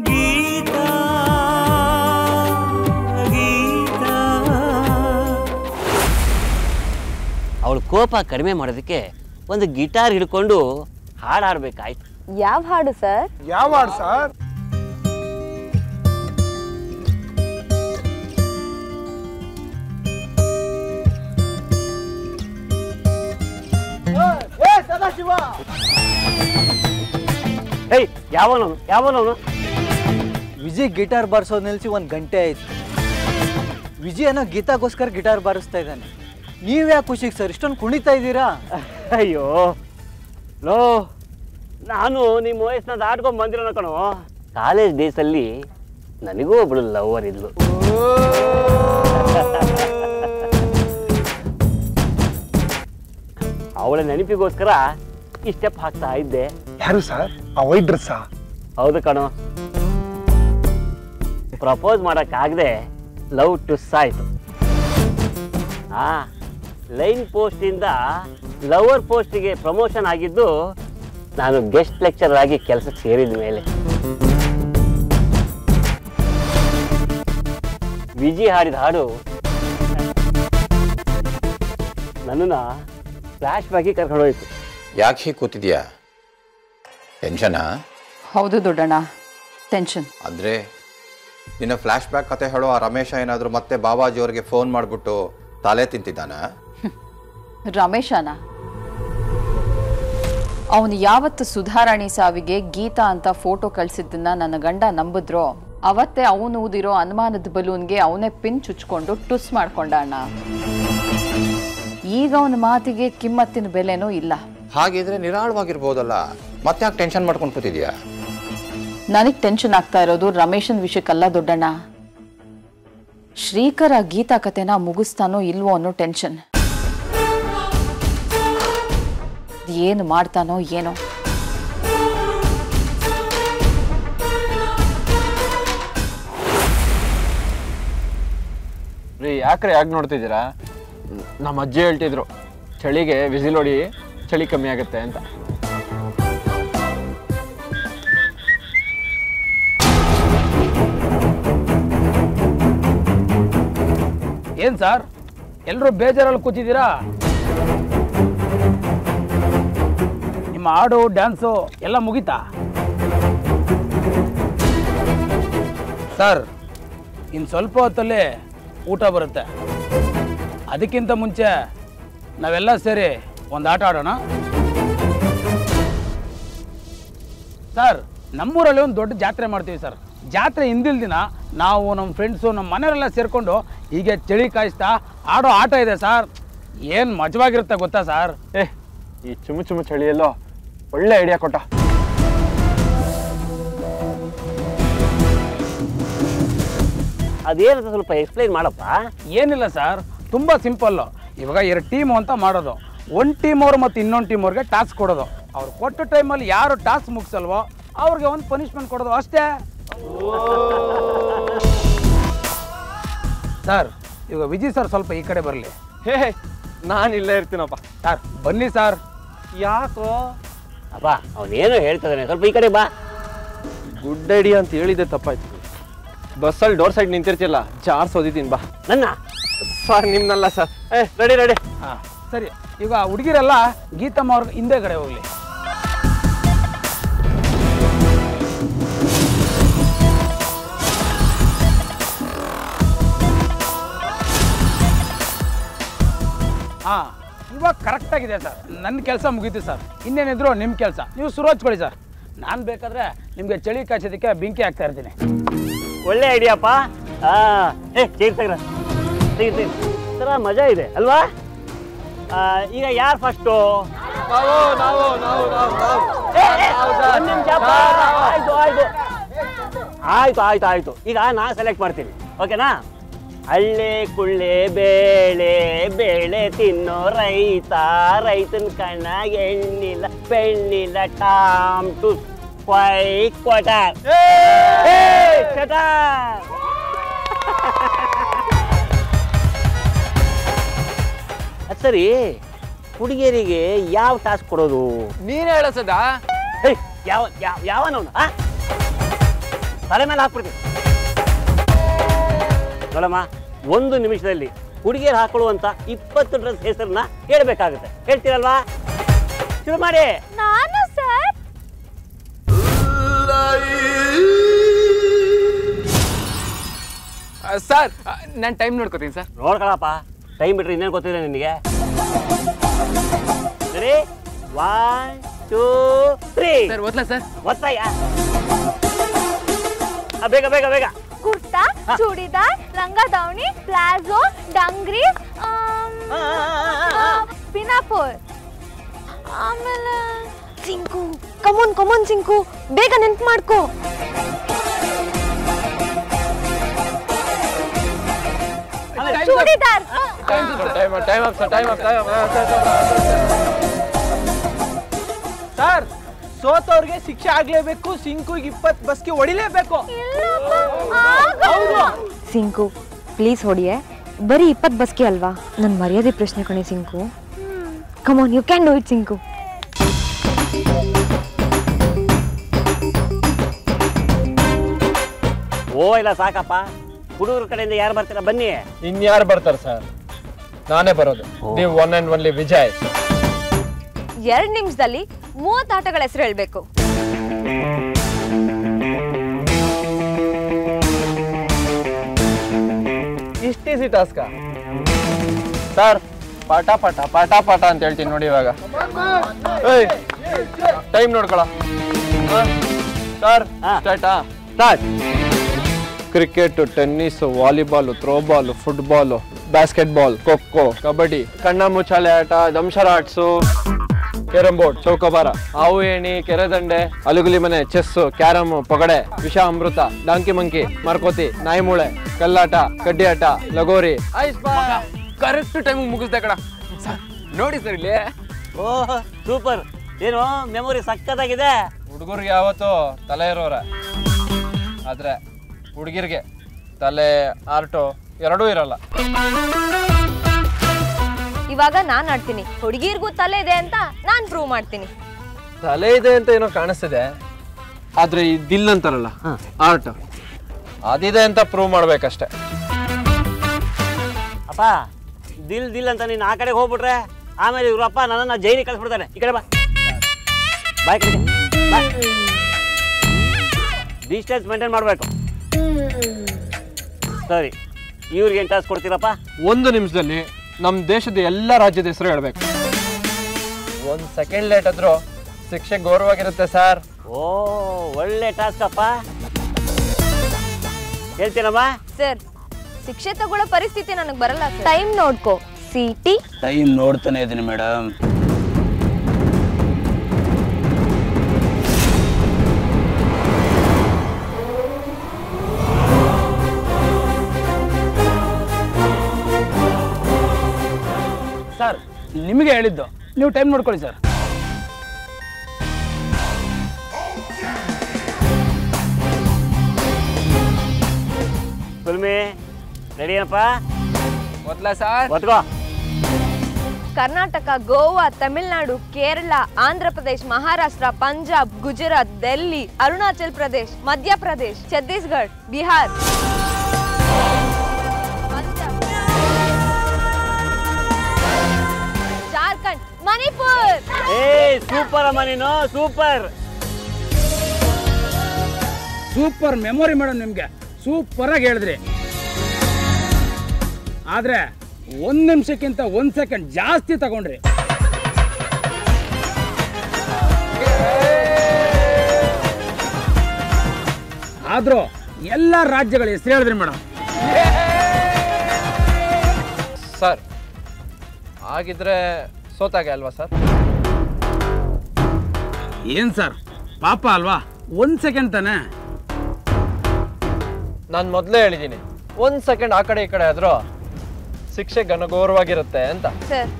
ಗೀತಾ ಗೀತಾ ಅವಳು ಕೋಪ ಕಡಿಮೆ ಮಾಡೋದಕ್ಕೆ ಒಂದು ಗಿಟಾರ್ ಹಿಡ್ಕೊಂಡು ಹಾಡಾಡ್ಬೇಕಾಯ್ತು. ಯಾವ ಹಾಡು ಸರ್? ಯಾವ ಹಾಡು ಸರ್? ಯಾವನವನು ವಿಜಯ್ ಗಿಟಾರ್ ಬಾರಿಸೋದು ನಿಲ್ಸಿ 1 ಗಂಟೆ ಆಯ್ತು. ವಿಜಯ್ ಅನ್ನೋ ಗೀತಾಗೋಸ್ಕರ ಗಿಟಾರ್ ಬಾರಿಸ್ತಾ ಇದ್ದಾನೆ. ನೀವ್ಯಾಕೆ ಖುಷಿಗೆ ಸರ್ ಇಷ್ಟೊಂದು ಕುಣಿತಾ ಇದ್ದೀರಾ? ಅಯ್ಯೋ ಲೋ, ನಾನು ನಿಮ್ಮ ವಯಸ್ಸನ್ನ ದಾಟ್ಕೊಂಡ್ ಬಂದಿರೋಣ ಕಣೋ. ಕಾಲೇಜ್ ಡೇಸಲ್ಲಿ ನನಗೂ ಒಬ್ಳು ಲವರ್ ಇದ್ಲು. ಅವಳ ನೆನಪಿಗೋಸ್ಕರ ಈ ಸ್ಟೆಪ್ ಹಾಕ್ತಾ ಇದ್ದೆ. ಯಾರು ಸರ್? ಆ ವೈಟ್ ಡ್ರೆಸ್? ಹೌದು ಕಣೋ. ಪ್ರಪೋಸ್ ಮಾಡಕ್ಕಾಗದೆ ಲವ್ ಟುಸ್ ಆಯ್ತು. ಲೈನ್ ಪೋಸ್ಟ್ ಇಂದ ಲವರ್ ಪೋಸ್ಟಿಗೆ ಪ್ರಮೋಷನ್ ಆಗಿದ್ದು ನಾನು ಗೆಸ್ಟ್ ಲೆಕ್ಚರರ್ ಆಗಿ ಕೆಲಸಕ್ಕೆ ಸೇರಿದ ಮೇಲೆ. ವಿಜಿ ಹಾಡಿದ ಹಾಡು ನನ್ನನ್ನ ಫ್ಲಾಶ್ ಬ್ಯಾಕಿಗೆ ಕರ್ಕೊಂಡು ಹೋಯ್ತು. ಯಾಕೆ ಹೀಗೆ ಕೂತಿದ್ಯಾ? ಟೆನ್ಷನಾ? ಹೌದು ದೊಡ್ಡಣ್ಣ, ಟೆನ್ಷನ್. ಅಂದರೆ ನಿನ್ನ ಫ್ಲ್ಯಾಶ್ ಬ್ಯಾಕ್ ಕತೆ ಹೇಳೋ ಆ ರಮೇಶ ಏನಾದರೂ ಮತ್ತೆ ಬಾಬಾಜಿ ಅವ್ರಿಗೆ ಫೋನ್ ಮಾಡಿಬಿಟ್ಟು ತಲೆ ತಿಂತಿದ್ದಾನ? ರಮೇಶನ ಅವನು ಯಾವತ್ತು ಸುಧಾರಾಣಿ ಸಾವಿಗೆ ಗೀತಾ ಅಂತ ಫೋಟೋ ಕಳಿಸಿದ್ದನ್ನ ನನ್ನ ಗಂಡ ನಂಬಿದ್ರೋ ಅವತ್ತೇ ಅವನು ಊದಿರೋ ಅನುಮಾನದ ಬಲೂನ್ಗೆ ಅವನೇ ಪಿನ್ ಚುಚ್ಕೊಂಡು ಟುಸ್ ಮಾಡ್ಕೊಂಡ ಅಣ್ಣ. ಈಗ ಅವನ ಮಾತಿಗೆ ಕಿಮ್ಮತ್ತಿನ ಬೆಲೆನೂ ಇಲ್ಲ. ಹಾಗಿದ್ರೆ ನಿರಾಳವಾಗಿರ್ಬೋದಲ್ಲ, ಮತ್ತೆ ಯಾಕೆ ಟೆನ್ಷನ್ ಮಾಡ್ಕೊಂಡು ಕೂತಿದ್ಯಾ? ನನಗೆ ಟೆನ್ಷನ್ ಆಗ್ತಾ ಇರೋದು ರಮೇಶನ್ ವಿಷಯಕ್ಕಲ್ಲ ದೊಡ್ಡಣ್ಣ, ಶ್ರೀಕರ ಗೀತಾ ಕತೆನ ಮುಗಿಸ್ತಾನೋ ಇಲ್ವೋ ಅನ್ನೋ ಟೆನ್ಷನ್. ಏನು ಮಾಡ್ತಾನೋ ಏನೋ. ರೀ ಯಾಕ್ರೆ ಯಾಕೆ ನೋಡ್ತಿದ್ದೀರಾ? ನಮ್ಮ ಅಜ್ಜಿ ಹೇಳ್ತಿದ್ರು ಚಳಿಗೆ ವಿಸಿಲ್ ಹೊಡಿ, ಚಳಿ ಕಮ್ಮಿ ಆಗುತ್ತೆ ಅಂತ. ಏನ್ ಸರ್ ಎಲ್ಲರೂ ಬೇಜಾರಲ್ಲಿ ಕೂತಿದ್ದೀರಾ? ನಿಮ್ಮ ಹಾಡು ಡ್ಯಾನ್ಸು ಎಲ್ಲ ಮುಗೀತಾ? ಸರ್ ಇನ್ನು ಸ್ವಲ್ಪ ಹೊತ್ತಲ್ಲಿ ಊಟ ಬರುತ್ತೆ. ಅದಕ್ಕಿಂತ ಮುಂಚೆ ನಾವೆಲ್ಲ ಸೇರಿ ಒಂದು ಆಟ ಆಡೋಣ. ಸರ್ ನಮ್ಮೂರಲ್ಲಿ ಒಂದು ದೊಡ್ಡ ಜಾತ್ರೆ ಮಾಡ್ತೀವಿ ಸರ್. ಜಾತ್ರೆ ಹಿಂದಿನ ದಿನ ನಾವು ನಮ್ಮ ಫ್ರೆಂಡ್ಸು ನಮ್ಮ ಮನೆಯವರೆಲ್ಲ ಸೇರಿಕೊಂಡು ಹೀಗೆ ಚಳಿ ಕಾಯಿಸ್ತಾ ಆಡೋ ಆಟ ಇದೆ ಸರ್. ಏನು ಮಜವಾಗಿರುತ್ತೆ ಗೊತ್ತಾ ಸರ್? ಈ ಚುಮು ಚುಮು ಚಳಿಯಲ್ಲೋ ಒಳ್ಳೆ ಐಡಿಯಾ ಕೊಟ್ಟ. ಅದೇನಂತ ಸ್ವಲ್ಪ ಎಕ್ಸ್ಪ್ಲೈನ್ ಮಾಡಪ್ಪ. ಏನಿಲ್ಲ ಸರ್, ತುಂಬ ಸಿಂಪಲ್ಲು. ಇವಾಗ 2 ಟೀಮು ಅಂತ ಮಾಡೋದು. ಒಂದು ಟೀಮ್ ಅವರು ಮತ್ತು ಇನ್ನೊಂದು ಟೀಮ್ ಅವ್ರಿಗೆ ಟಾಸ್ಕ್ ಕೊಡೋದು. ಅವ್ರು ಕೊಟ್ಟ ಟೈಮಲ್ಲಿ ಯಾರು ಟಾಸ್ಕ್ ಮುಗಿಸಲ್ವೋ ಅವ್ರಿಗೆ ಒಂದು ಪನಿಷ್ಮೆಂಟ್ ಕೊಡೋದು ಅಷ್ಟೇ ಸರ್. ಇವಾಗ ವಿಜಯ್ ಸರ್ ಸ್ವಲ್ಪ ಈ ಕಡೆ ಬರಲಿ. ನಾನು ಇಲ್ಲೇ ಇರ್ತೀನಪ್ಪ. ಸರ್ ಬನ್ನಿ ಸರ್. ಯಾಕೋ ಅಪ್ಪ ಅವನೇನೋ ಹೇಳ್ತಿದ್ದಾನೆ, ಸ್ವಲ್ಪ ಈ ಕಡೆ ಬಾ. ಗುಡ್ ಐಡಿಯಾ ಅಂತ ಹೇಳಿದೆ ತಪ್ಪಾಯ್ತು. ಬಸ್ಸಲ್ಲಿ ಡೋರ್ ಸೈಡ್ ನಿಂತಿರ್ತಿಲ್ಲ, ಜಾರ್ಸೋದಿದ್ದೀನಿ ಬಾ. ನನ್ನ ಸರ್ ನಿಮ್ನಲ್ಲ ಸರ್. Ready ready. ಹಾಂ ಸರಿ. ಈಗ ಹುಡುಗಿರೆಲ್ಲ ಗೀತಮ್ಮ ಅವ್ರ ಹಿಂದೆ ಕಡೆ ಹೋಗ್ಲಿ. ಹಾಂ ಇವಾಗ ಕರೆಕ್ಟಾಗಿದೆ ಸರ್. ನನ್ನ ಕೆಲಸ ಮುಗೀತು ಸರ್. ಇನ್ನೇನಿದ್ರು ನಿಮ್ಮ ಕೆಲಸ ನೀವು ಶುರು ಹಚ್ಕೊಳ್ಳಿ ಸರ್. ನಾನು ಬೇಕಾದರೆ ನಿಮಗೆ ಚಳಿ ಕಾಯ್ಸೋದಕ್ಕೆ ಬೆಂಕಿ ಹಾಕ್ತಾ ಇರ್ತೀನಿ. ಒಳ್ಳೆ ಐಡಿಯಾಪ್ಪ. ಸರ ಮಜಾ ಇದೆ ಅಲ್ವಾ? ಈಗ ಯಾರು ಫಸ್ಟು? ಆಯ್ತು ಆಯ್ತು ಆಯ್ತು. ಈಗ ನಾನು ಸೆಲೆಕ್ಟ್ ಮಾಡ್ತೀನಿ, ಓಕೆನಾ? ಹಳ್ಳೆ ಕುಳ್ಳೆ ಬೇಳೆ ಬೇಳೆ ತಿನ್ನೋ ರೈತ, ರೈತನ ಕಣ್ಣಾಗ ಎಣ್ಣಿಲ್ಲ ಬೆಣ್ಣಿಲ್ಲ, ಟಾಮ್ ಟು ಕ್ವೈ ಕ್ವಟ. ಸರಿ, ಹುಡುಗಿಯರಿಗೆ ಯಾವ ಟಾಸ್ಕ್ ಕೊಡೋದು? ನೀನ್ ಹೇಳ ಸದಾ. ಯಾವನವನು? ತಲೆ ಮೇಲೆ ಹಾಕ್ಬಿಡ್ತೀನಿ. ನೋಡಮ್ಮ, 1 ನಿಮಿಷದಲ್ಲಿ ಹುಡುಗಿಯರು ಹಾಕೊಳ್ಳುವಂತ 20 ಡ್ರೆಸ್ ಹೆಸರನ್ನ ಹೇಳ್ಬೇಕಾಗುತ್ತೆ. ಹೇಳ್ತೀರಲ್ವಾ? ಶುರು ಮಾಡಿ. ನಾನು ಸರ್ ಸರ್ ನಾನು ಟೈಮ್ ನೋಡ್ಕೋತೀನಿ ಸರ್. ನೋಡ್ಕೊಳಪ್ಪ, ಟೈಮ್ ಬಿಟ್ರೆ ಇನ್ನೇನು ಗೊತ್ತಿದೆ ನಿನಗೆ? ಸರಿ, 1 2 3. ಸರ್ ಓದ್ಲಾ ಸರ್? ಒತ್ತಾಯ. ಬೇಗ ಬೇಗ ಬೇಗ. ಕುರ್ತಾ, ಚೂಡಿದಾರ್, ಲಂಗ ದಾವಣಿ, ಪ್ಲಾಜೋ, ಡಂಗ್ರಿ, ಪಿನಾಪೋರ್, ಆಮೇಲೆ ಸಿಂಕು. ಕಮೋನ್ ಕಮೋನ್ ಸಿಂಕು, ಬೇಗ ನೆನ್ಪು ಮಾಡ್ಕೋ. ಚೂಡಿದಾರ್. ಸರ್, ಸೋತವ್ರಿಗೆ ಶಿಕ್ಷೆ ಆಗ್ಲೇಬೇಕು. ಸಿಂಕುಗೆ 20 ಬಸ್ಗೆ ಹೊಡಿಲೇಬೇಕು. Sink please ಹೊಡಿಯೆ. ಬರೀ 20 ಬಸ್ಗೆ ಅಲ್ವಾ? ನನ್ನ ಮರ್ಯಾದೆ ಪ್ರಶ್ನೆ ಕಣೆ Sinku. Come on, you can do it Sinku. ಓ ಇಲ್ಲ ಸಾಕಪ್ಪ. ಹುಡುಗರ ಕಡೆಯಿಂದ ಯಾರು ಬರ್ತೀರಾ? ಬನ್ನಿ. ಇನ್ಯಾರು ಬರ್ತಾರೆ ಸರ್? ನಾನೇ ಬರೋದು. ನೀವು ಒನ್ ಅಂಡ್ ಒನ್ಲಿ ವಿಜಯ್. 2 ನಿಮಿಷದಲ್ಲಿ 30 ಆಟಗಳ ಹೆಸರು ಹೇಳ್ಬೇಕು. ಇಷ್ಟು ಈಸಿ ಟಾಸ್ಕ ಸರ್? ಪಾಠ ಪಾಠ ಪಾಠ ಪಾಠ ಅಂತ ಹೇಳ್ತೀನಿ ನೋಡಿ ಇವಾಗ. ಟೈಮ್ ನೋಡ್ಕೊಳ ಸರ್. ಸ್ಟಾರ್ಟಾ? Start. Cricket, tennis, volleyball, throwball, football, basketball, kho kho, kabaddi, ಕಣ್ಣ ಮುಚ್ಚಾಲೆ ಆಟ, ದಂಶರ ಆಟ್ಸು, ಕ್ಯಾರಂ ಬೋರ್ಡ್, ಚೌಕಬಾರ, ಹಾವು ಏಣಿ, ಕೆರೆದಂಡೆ, ಅಲುಗುಲಿ ಮನೆ, ಚೆಸ್, ಕ್ಯಾರಮ್, ಪಗಡೆ, ವಿಷ ಅಮೃತ, ಡಾಂಕಿ ಮಂಕಿ, ಮರ್ಕೋತಿ, ನಾಯಿ ಮೂಳೆ, ಕಲ್ಲಾಟ, ಕಡ್ಡಿ ಆಟ, ಲಗೋರಿ. ಕರೆಕ್ಟ್ ಟೈಮಿಗೆ ಮುಗಿಸ್ದೆ ಕಡ ಸರ್. ನೋಡಿ ಸರ್ ಇಲ್ಲಿ. ಓಹ್ ಸೂಪರ್. ಏನು ಮೆಮೊರಿ ಸಕ್ಕತ್ತಾಗಿದೆ. ಹುಡುಗರಿಗೆ ಯಾವತ್ತು ತಲೆ ಇರೋರ, ಆದ್ರೆ ಹುಡುಗಿರಿಗೆ ತಲೆ ಆರ್ಟು ಎರಡೂ ಇರಲ್ಲ. ಇವಾಗ ನಾನು ಆಡ್ತೀನಿ. ಹುಡುಗಿರ್ಗೂ ತಲೆ ಇದೆ ಅಂತ ನಾನು ಪ್ರೂವ್ ಮಾಡ್ತೀನಿ. ತಲೆ ಇದೆ ಅಂತ ಏನೋ ಕಾಣಿಸ್ತಿದೆ, ಆದ್ರೆ ಈ ದಿಲ್ ಅಂತಾರಲ್ಲ ಆರ್ಟ್, ಅದಿದೆ ಅಂತ ಪ್ರೂವ್ ಮಾಡ್ಬೇಕಷ್ಟೆ. ಅಪ್ಪ, ದಿಲ್ ದಿಲ್ ಅಂತ ನೀನು ಆ ಕಡೆಗೆ ಹೋಗ್ಬಿಟ್ರೆ ಆಮೇಲೆ ಇವ್ರಪ್ಪ ನನ್ನನ್ನು ಜೈಲಿಗೆ ಕಳಿಸ್ಬಿಡ್ತಾರೆ. ಈ ಕಡೆ ಬಾ, ಬಾಯ್ ಕಡೆ ಬಾ. ಡಿಸ್ಟೆನ್ಸ್ ಮೇಂಟೈನ್ ಮಾಡಬೇಕು. ಸರಿ, ಇವ್ರಿಗೆ ಏನು ಟಾಸ್ಕ್ ಕೊಡ್ತೀರಪ್ಪ? 1 ನಿಮಿಷದಲ್ಲಿ ನಮ್ಮ ದೇಶದ ಎಲ್ಲ ರಾಜ್ಯದ ಹೆಸರು ಹೇಳ್ಬೇಕು. 1 ಸೆಕೆಂಡ್ ಲೇಟ್ ಆದ್ರೂ ಶಿಕ್ಷೆ ಗೌರವಾಗಿರುತ್ತೆ ಸರ್. ಓ, ಒಳ್ಳೆ ಟಾಸ್ಕ್ ಅಪ್ಪ. ಹೇಳ್ತೀನಮ್ಮ? ಸರ್, ಶಿಕ್ಷೆ ತಗೊಳ್ಳೋ ಪರಿಸ್ಥಿತಿ ನನಗೆ ಬರಲ್ಲ. ಟೈಮ್ ನೋಡ್ಕೋ. ಸಿಟಿ ಟೈಮ್ ನೋಡ್ತಾನೆ ಇದೀನಿ ಮೇಡಮ್. ಸರ್, ನಿಮಗೆ ಹೇಳಿದ್ದು, ನೀವು ಟೈಮ್ ನೋಡ್ಕೊಳ್ಳಿ ಸರ್. ಸುಲ್ಮಿ ರೆಡಿ ಏನಪ್ಪ? ಮೊದಲ ಸರ್ ಒತ್ಕೋ. ಕರ್ನಾಟಕ, ಗೋವಾ, ತಮಿಳುನಾಡು, ಕೇರಳ, ಆಂಧ್ರ ಪ್ರದೇಶ್, ಮಹಾರಾಷ್ಟ್ರ, ಪಂಜಾಬ್, ಗುಜರಾತ್, ಡೆಲ್ಲಿ, ಅರುಣಾಚಲ್ ಪ್ರದೇಶ್, ಮಧ್ಯಪ್ರದೇಶ್, ಛತ್ತೀಸ್ಗಢ, ಬಿಹಾರ್, ಜಾರ್ಖಂಡ್, ಮಣಿಪುರ್. ಏ ಸೂಪರ್ ಅಮ್ಮ ನೀನು, ಸೂಪರ್. ಸೂಪರ್ ಮೆಮೊರಿ ಮೇಡಮ್, ನಿಮ್ಗೆ ಸೂಪರ್ ಆಗಿ ಹೇಳಿದ್ರಿ. ಆದ್ರೆ 1 ನಿಮಿಷಕ್ಕಿಂತ 1 ಸೆಕೆಂಡ್ ಜಾಸ್ತಿ ತಗೊಂಡ್ರಿ. ಆದ್ರೂ ಎಲ್ಲ ರಾಜ್ಯಗಳ ಹೆಸರು ಹೇಳಿದ್ರಿ ಮೇಡಮ್. ಸರ್, ಆಗಿದ್ರೆ ಸೋತಾಗೆ ಅಲ್ವಾ ಸರ್? ಏನ್ ಸರ್, ಪಾಪ ಅಲ್ವಾ? 1 ಸೆಕೆಂಡ್ ತಾನೆ. ನಾನು ಮೊದಲೇ ಹೇಳಿದ್ದೀನಿ, 1 ಸೆಕೆಂಡ್ ಆ ಕಡೆ ಈ ಕಡೆ ಆದ್ರೂ ಶಿಕ್ಷೆ ಘನಘೋರವಾಗಿರುತ್ತೆ ಅಂತ. ಸರ್,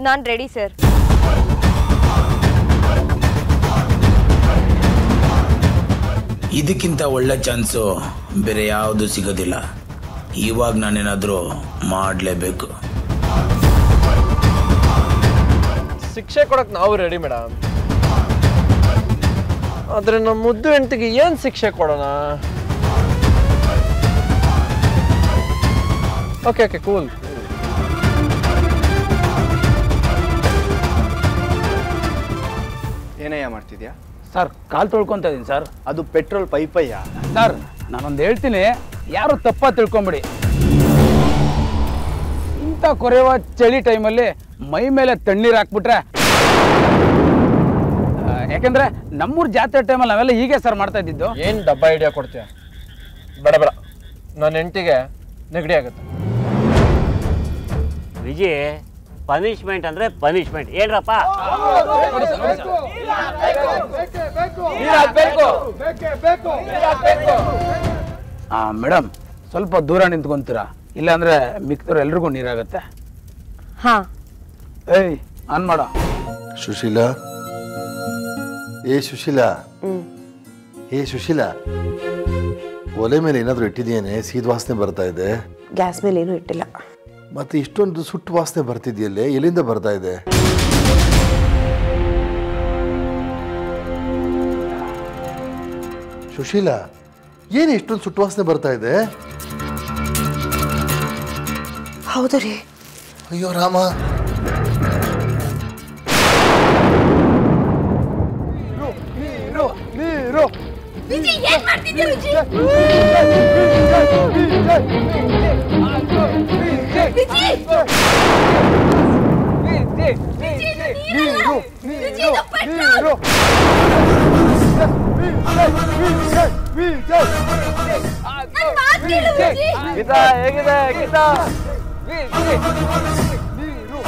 ನಾನು ರೆಡಿ ಸರ್. ಇದಕ್ಕಿಂತ ಒಳ್ಳೆ ಚಾನ್ಸು ಬೇರೆ ಯಾವುದು ಸಿಗೋದಿಲ್ಲ. ಇವಾಗ ನಾನೇನಾದರೂ ಮಾಡಲೇಬೇಕು. ಶಿಕ್ಷೆ ಕೊಡಕ್ ನಾವು ರೆಡಿ ಮೇಡಮ್. ಆದ್ರೆ ನಮ್ಮ ಮುದ್ದು ಹೆಂಡತಿಗೆ ಏನ್ ಶಿಕ್ಷೆ ಕೊಡೋಣ? Okay okay cool. ಏನಯ್ಯ ಮಾಡ್ತಿದ್ಯಾ? ಸರ್ ಕಾಲು ತೊಳ್ಕೊತಾ ಇದೀನಿ ಸರ್. ಅದು ಪೆಟ್ರೋಲ್ ಪೈಪಯ್ಯ. ಸರ್ ನಾನೊಂದು ಹೇಳ್ತೀನಿ, ಯಾರು ತಪ್ಪ ತಿಳ್ಕೊಂಬಿಡಿ. ಇಂಥ ಕೊರೆಯುವ ಚಳಿ ಟೈಮಲ್ಲಿ ಮೈ ಮೇಲೆ ತಣ್ಣೀರು ಹಾಕ್ಬಿಟ್ರೆ, ಯಾಕೆಂದ್ರೆ ನಮ್ಮೂರ ಜಾತ್ರೆ ಟೈಮಲ್ಲಿ ನಾವೆಲ್ಲ ಹೀಗೆ ಸರ್ ಮಾಡ್ತಾ ಇದ್ದಿದ್ದು. ಏನ್ ಡಬ್ಬ ಐಡಿಯಾ ಕೊಡ್ತೀಯ? ಬೇಡ ಬೇಡ, ನನ್ನ ಹೆಂಡತಿಗೆ ನೆಗಡಿ ಆಗುತ್ತೆ. ವಿಜಿ, ಪನಿಷ್ಮೆಂಟ್ ಅಂದ್ರೆ ಪನಿಷ್ಮೆಂಟ್ ಹೇಳ್ರಪ್ಪ. ಮೇಡಮ್ ಸ್ವಲ್ಪ ದೂರ ನಿಂತ್ಕೊಂತೀರಾ? ಇಲ್ಲಾಂದ್ರೆ ಮಿಕ್ತವ್ರು ಎಲ್ರಿಗೂ ನೀರಾಗತ್ತೆ. ಹಾ ಏಯ್ ಆನ್ ಮಾಡ. ಸುಶೀಲಾ, ಏ ಸುಶೀಲಾ, ಏ ಸುಶೀಲಾ, ಒಲೆ ಮೇಲೆ ಏನಾದರೂ ಇಟ್ಟಿದೆಯೇನೆ? ಸೀದ ವಾಸನೆ ಬರ್ತಾ ಇದೆ. ಗ್ಯಾಸ್ ಮೇಲೆ ಏನೂ ಇಟ್ಟಿಲ್ಲ. ಮತ್ತೆ ಇಷ್ಟೊಂದು ಸುಟ್ಟು ವಾಸನೆ ಬರ್ತಿದೆಯಲ್ಲೇ, ಎಲ್ಲಿಂದ ಬರ್ತಾ ಇದೆ? ಸುಶೀಲಾ, ಏನು ಇಷ್ಟೊಂದು ಸುಟ್ಟು ವಾಸನೆ ಬರ್ತಾ ಇದೆ? ಹೌದು ರೀ. ಅಯ್ಯೋ ರಾಮ, ನೀರು ವಿಜಿ, ಏನ್ ಮಾಡ್ತಿದ್ಯಾ ವಿಜಿ? ಗೀತಾ ಹೇಗಿದೆ? ಗೀತಾ ನೀರು